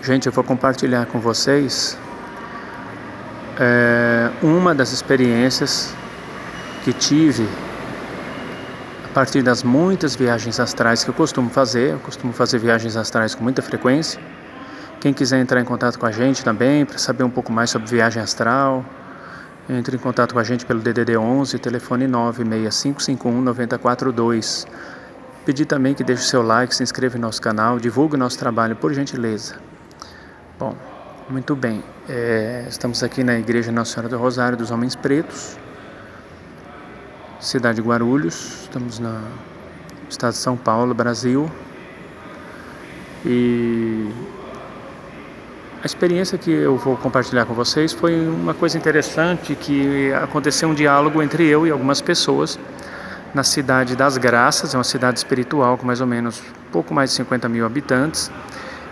Gente, eu vou compartilhar com vocês uma das experiências que tive a partir das muitas viagens astrais que eu costumo fazer. Eu costumo fazer viagens astrais com muita frequência. Quem quiser entrar em contato com a gente também, para saber um pouco mais sobre viagem astral, entre em contato com a gente pelo DDD 11, telefone 965519042. Pedir também que deixe o seu like, se inscreva em nosso canal, divulgue o nosso trabalho, por gentileza. Bom, muito bem, estamos aqui na Igreja Nossa Senhora do Rosário dos Homens Pretos, cidade de Guarulhos, estamos no estado de São Paulo, Brasil. E a experiência que eu vou compartilhar com vocês foi uma coisa interessante, que aconteceu um diálogo entre eu e algumas pessoas na cidade das Graças. É uma cidade espiritual com mais ou menos pouco mais de 50 mil habitantes.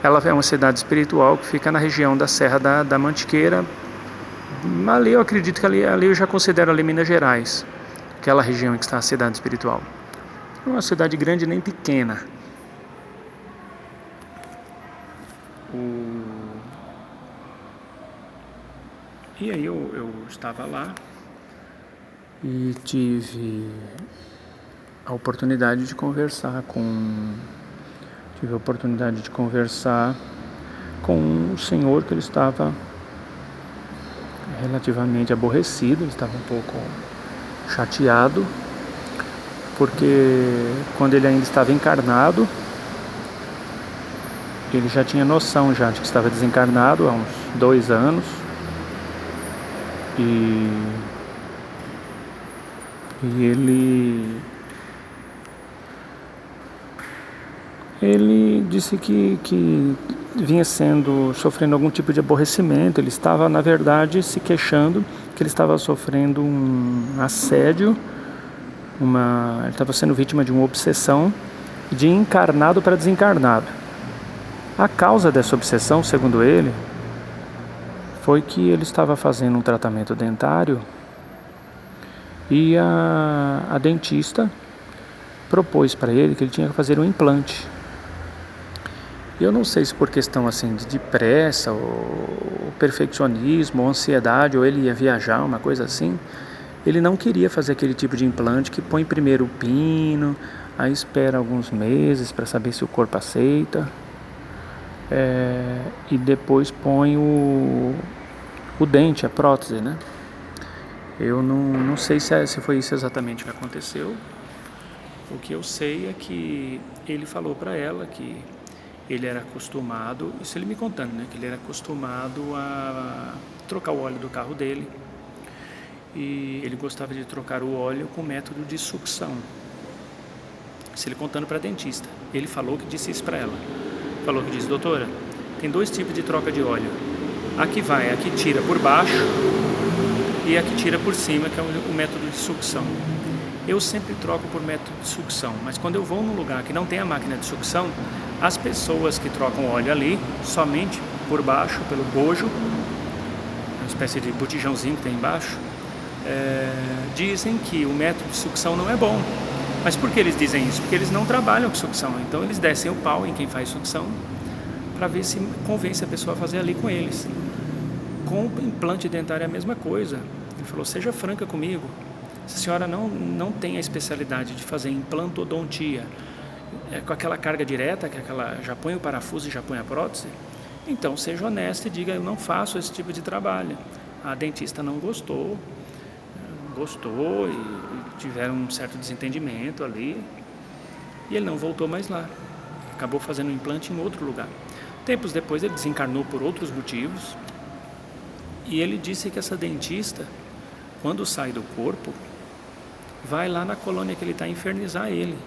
Ela é uma cidade espiritual que fica na região da Serra da Mantiqueira. Ali eu acredito que ali eu já considero ali Minas Gerais, aquela região em que está a cidade espiritual. Não é uma cidade grande nem pequena. E aí eu estava lá e tive a oportunidade de conversar com um senhor que ele estava relativamente aborrecido, ele estava um pouco chateado, porque quando ele ainda estava encarnado, ele já tinha noção já de que estava desencarnado há uns 2 anos, e ele disse que vinha sofrendo algum tipo de aborrecimento. Ele estava, na verdade, se queixando que ele estava sofrendo um assédio, ele estava sendo vítima de uma obsessão de encarnado para desencarnado. A causa dessa obsessão, segundo ele, foi que ele estava fazendo um tratamento dentário e a dentista propôs para ele que ele tinha que fazer um implante. Eu não sei se por questão assim de pressa, ou perfeccionismo, ou ansiedade, ou ele ia viajar, uma coisa assim, ele não queria fazer aquele tipo de implante que põe primeiro o pino, aí espera alguns meses para saber se o corpo aceita, e depois põe o dente, a prótese, né? Eu não sei se foi isso exatamente que aconteceu. O que eu sei é que ele falou para ela que ele era acostumado, isso ele me contando, né, que ele era acostumado a trocar o óleo do carro dele, e ele gostava de trocar o óleo com método de sucção. Isso ele contando para a dentista. Ele falou que disse isso para ela. Falou que disse: doutora, tem 2 tipos de troca de óleo. A que tira por baixo e a que tira por cima, que é o método de sucção. Eu sempre troco por método de sucção, mas quando eu vou num lugar que não tem a máquina de sucção, as pessoas que trocam óleo ali, somente por baixo, pelo bojo, uma espécie de botijãozinho que tem embaixo, dizem que o método de sucção não é bom. Mas por que eles dizem isso? Porque eles não trabalham com sucção, então eles descem o pau em quem faz sucção para ver se convence a pessoa a fazer ali com eles. Com implante dentário é a mesma coisa. Ele falou: seja franca comigo, se a senhora não tem a especialidade de fazer implantodontia, com aquela carga direta, que já põe o parafuso e já põe a prótese, então seja honesta e diga: eu não faço esse tipo de trabalho. A dentista não gostou e tiveram um certo desentendimento ali, e ele não voltou mais lá, acabou fazendo um implante em outro lugar. Tempos depois ele desencarnou por outros motivos, e ele disse que essa dentista, quando sai do corpo, vai lá na colônia que ele está infernizar ele.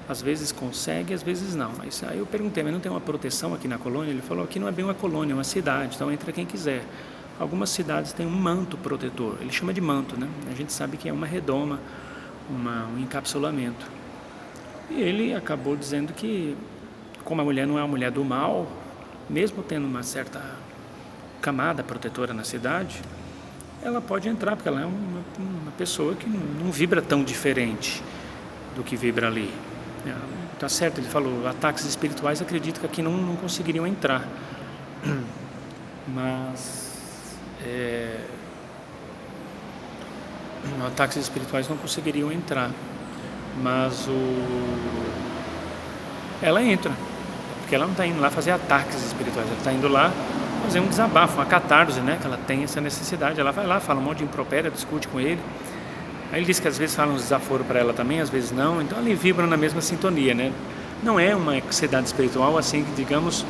Às vezes consegue, às vezes não. Mas aí eu perguntei: mas não tem uma proteção aqui na colônia? Ele falou: aqui não é bem uma colônia, é uma cidade, então entra quem quiser. Algumas cidades têm um manto protetor, ele chama de manto, né? A gente sabe que é uma redoma, um encapsulamento. E ele acabou dizendo que, como a mulher não é uma mulher do mal, mesmo tendo uma certa camada protetora na cidade, ela pode entrar, porque ela é uma pessoa que não vibra tão diferente do que vibra ali. Tá certo, ele falou: ataques espirituais acredito que aqui não conseguiriam entrar. mas ataques espirituais não conseguiriam entrar, mas ela entra, porque ela não está indo lá fazer ataques espirituais, ela está indo lá fazer um desabafo, uma catarse, né? Que ela tem essa necessidade. Ela vai lá, fala um monte de impropério, discute com ele. Aí ele diz que às vezes fala uns desaforos para ela também, às vezes não. Então ele vibra na mesma sintonia, né? Não é uma sociedade espiritual assim, digamos,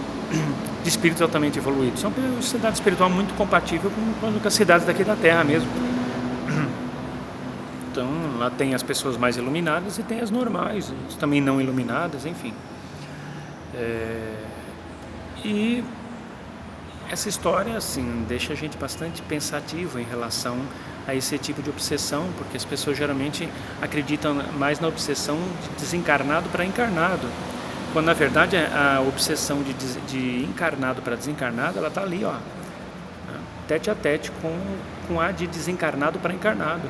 de espírito altamente evoluído. São uma sociedade espiritual muito compatível com as cidades daqui da Terra mesmo. Então lá tem as pessoas mais iluminadas e tem as normais, também não iluminadas, enfim. E essa história, assim, deixa a gente bastante pensativo em relação a esse tipo de obsessão, porque as pessoas geralmente acreditam mais na obsessão de desencarnado para encarnado, quando na verdade a obsessão de encarnado para desencarnado, ela está ali, ó, tete a tete com a de desencarnado para encarnado.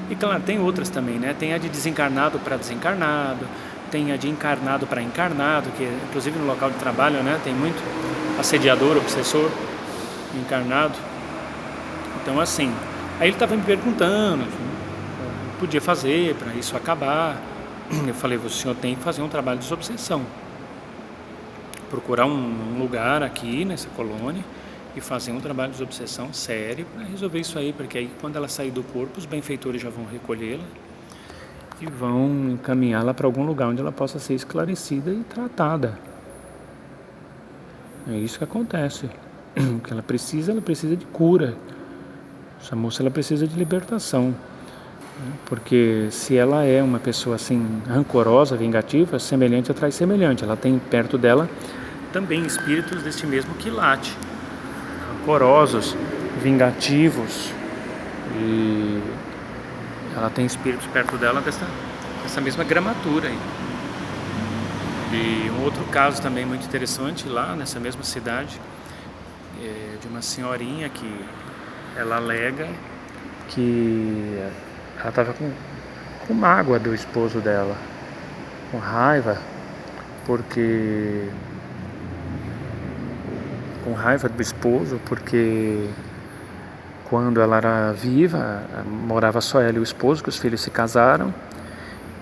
E claro, tem outras também, né? Tem a de desencarnado para desencarnado, tem a de encarnado para encarnado, que inclusive no local de trabalho, né, tem muito assediador, obsessor, encarnado. Então assim, aí ele estava me perguntando o que podia fazer para isso acabar. Eu falei, o senhor tem que fazer um trabalho de desobsessão, procurar um lugar aqui nessa colônia e fazer um trabalho de desobsessão sério para resolver isso aí, porque aí quando ela sair do corpo, os benfeitores já vão recolhê-la e vão encaminhá-la para algum lugar onde ela possa ser esclarecida e tratada. É isso que acontece. O que ela precisa de cura. Essa moça, ela precisa de libertação. Porque se ela é uma pessoa assim, rancorosa, vingativa, semelhante atrai semelhante. Ela tem perto dela também espíritos deste mesmo quilate. Rancorosos, vingativos. E ela tem espíritos perto dela dessa mesma gramatura aí. E um outro caso também muito interessante lá nessa mesma cidade, de uma senhorinha que ela alega que ela estava com mágoa do esposo dela, com raiva, porque quando ela era viva, morava só ela e o esposo, que os filhos se casaram,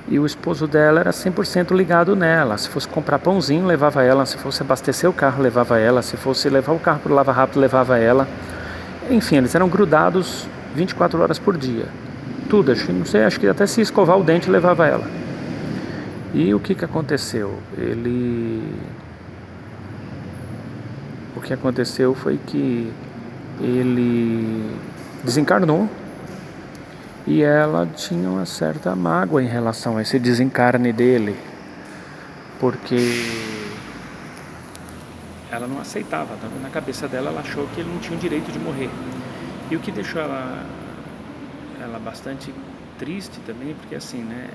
e o esposo dela era 100% ligado nela. Se fosse comprar pãozinho, levava ela. Se fosse abastecer o carro, levava ela. Se fosse levar o carro para o lava-rápido, levava ela. Enfim, eles eram grudados 24 horas por dia. Tudo, acho que até se escovar o dente, levava ela. E o que aconteceu? O que aconteceu foi que ele desencarnou. E ela tinha uma certa mágoa em relação a esse desencarne dele, porque ela não aceitava, na cabeça dela ela achou que ele não tinha o direito de morrer. E o que deixou ela bastante triste também, porque assim, né,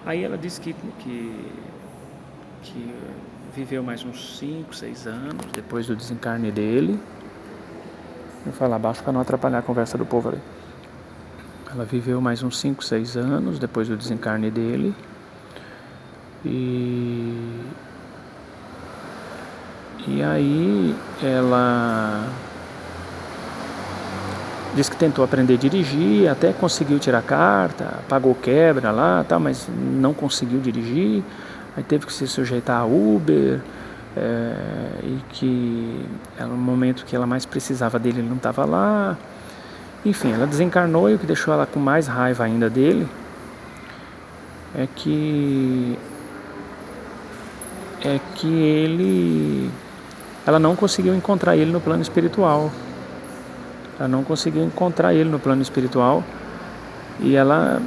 aí ela disse que viveu mais uns 5, 6 anos depois do desencarne dele. Vou falar baixo para não atrapalhar a conversa do povo ali. Ela viveu mais uns 5, 6 anos depois do desencarne dele. E aí ela disse que tentou aprender a dirigir, até conseguiu tirar carta, pagou quebra lá, tá, mas não conseguiu dirigir. Aí teve que se sujeitar a Uber, e que no momento que ela mais precisava dele, ele não estava lá. Enfim, ela desencarnou, e o que deixou ela com mais raiva ainda dele é que ela não conseguiu encontrar ele no plano espiritual. Ela não conseguiu encontrar ele no plano espiritual, e ela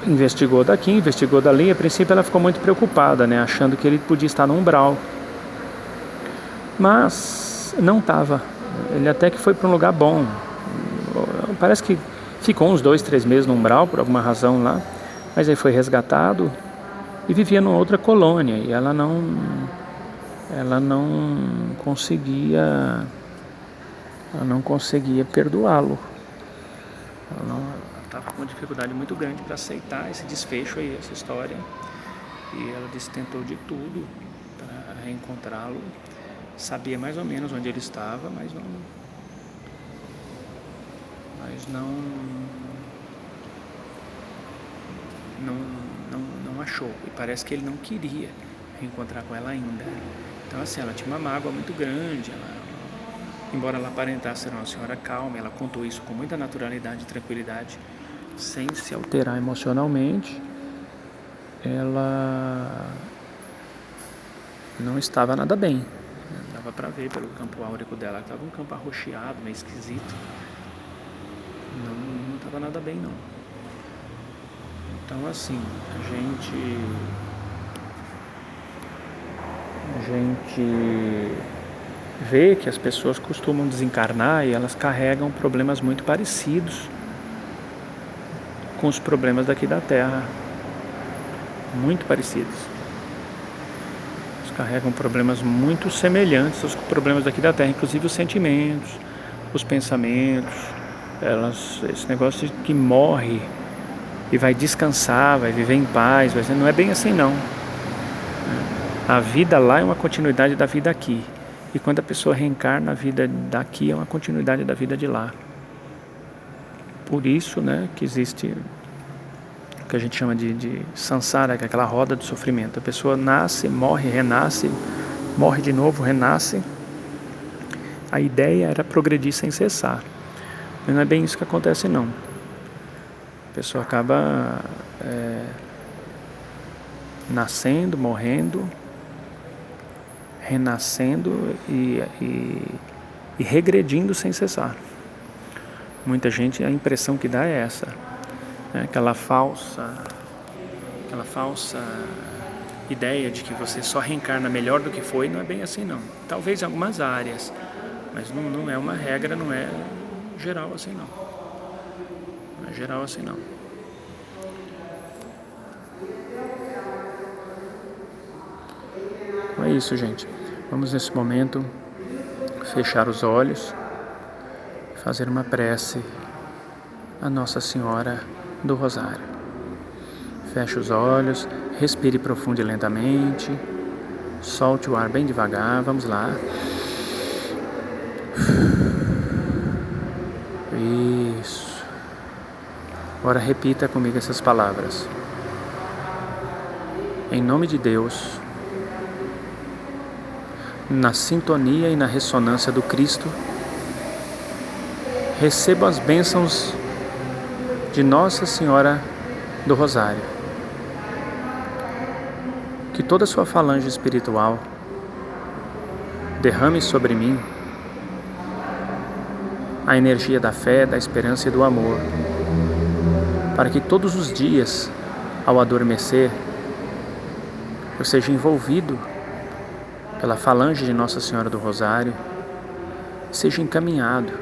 investigou daqui, investigou dali. A princípio ela ficou muito preocupada, né, achando que ele podia estar no umbral, mas não estava. Ele até que foi para um lugar bom. Parece que ficou uns 2, 3 meses no umbral, por alguma razão lá, mas aí foi resgatado e vivia numa outra colônia, e ela não conseguia perdoá-lo. Ela estava com uma dificuldade muito grande para aceitar esse desfecho aí, essa história, e ela disse que tentou de tudo para reencontrá-lo, sabia mais ou menos onde ele estava, mas não achou. E parece que ele não queria reencontrar com ela ainda. Então assim, ela tinha uma mágoa muito grande. Embora ela aparentasse ser uma senhora calma, ela contou isso com muita naturalidade e tranquilidade, sem se alterar emocionalmente. Ela não estava nada bem. Dava pra ver pelo campo áurico dela, estava um campo arroxeado, meio esquisito. Não estava nada bem, não. Então assim, a gente vê que as pessoas costumam desencarnar e elas carregam problemas muito parecidos com os problemas daqui da Terra. Muito parecidos. Eles carregam problemas muito semelhantes aos problemas daqui da Terra, inclusive os sentimentos, os pensamentos. Esse negócio de que morre e vai descansar, vai viver em paz, não é bem assim não. A vida lá é uma continuidade da vida aqui. E quando a pessoa reencarna, a vida daqui é uma continuidade da vida de lá. Por isso, né, que existe o que a gente chama de samsara, que é aquela roda do sofrimento. A pessoa nasce, morre, renasce, morre de novo, renasce. A ideia era progredir sem cessar. Mas não é bem isso que acontece não. A pessoa acaba nascendo, morrendo, renascendo e regredindo sem cessar. Muita gente, a impressão que dá é essa, né? Aquela falsa ideia de que você só reencarna melhor do que foi. Não é bem assim não. Talvez em algumas áreas, mas não é uma regra, não é geral assim não. Não é geral assim não. Então é isso, gente. Vamos nesse momento fechar os olhos, fazer uma prece a Nossa Senhora do Rosário. Feche os olhos, respire profundo e lentamente, solte o ar bem devagar, vamos lá. Isso. Agora repita comigo essas palavras. Em nome de Deus, na sintonia e na ressonância do Cristo, recebo as bênçãos de Nossa Senhora do Rosário. Que toda a sua falange espiritual derrame sobre mim a energia da fé, da esperança e do amor, para que todos os dias, ao adormecer, eu seja envolvido pela falange de Nossa Senhora do Rosário, seja encaminhado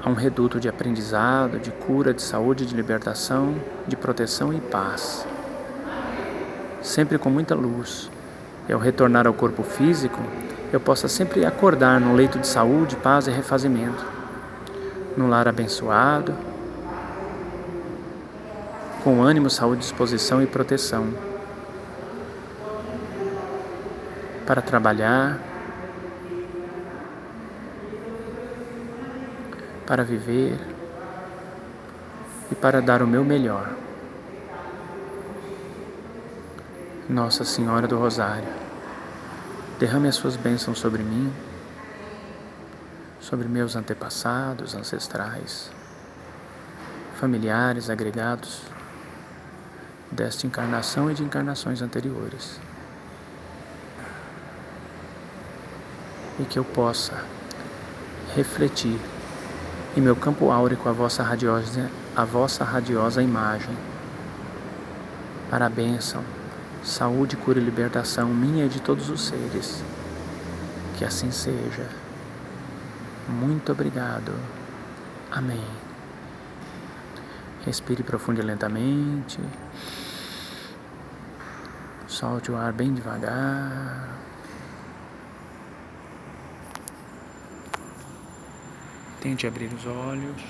a um reduto de aprendizado, de cura, de saúde, de libertação, de proteção e paz. Sempre com muita luz. E ao retornar ao corpo físico, eu possa sempre acordar num leito de saúde, paz e refazimento, num lar abençoado, com ânimo, saúde, disposição e proteção, para trabalhar, para viver e para dar o meu melhor. Nossa Senhora do Rosário, derrame as suas bênçãos sobre mim, sobre meus antepassados, ancestrais, familiares, agregados desta encarnação e de encarnações anteriores. E que eu possa refletir em meu campo áurico a vossa radiosa imagem, para a bênção, saúde, cura e libertação minha e de todos os seres. Que assim seja. Muito obrigado. Amém. Respire profundo e lentamente. Solte o ar bem devagar. Tente abrir os olhos.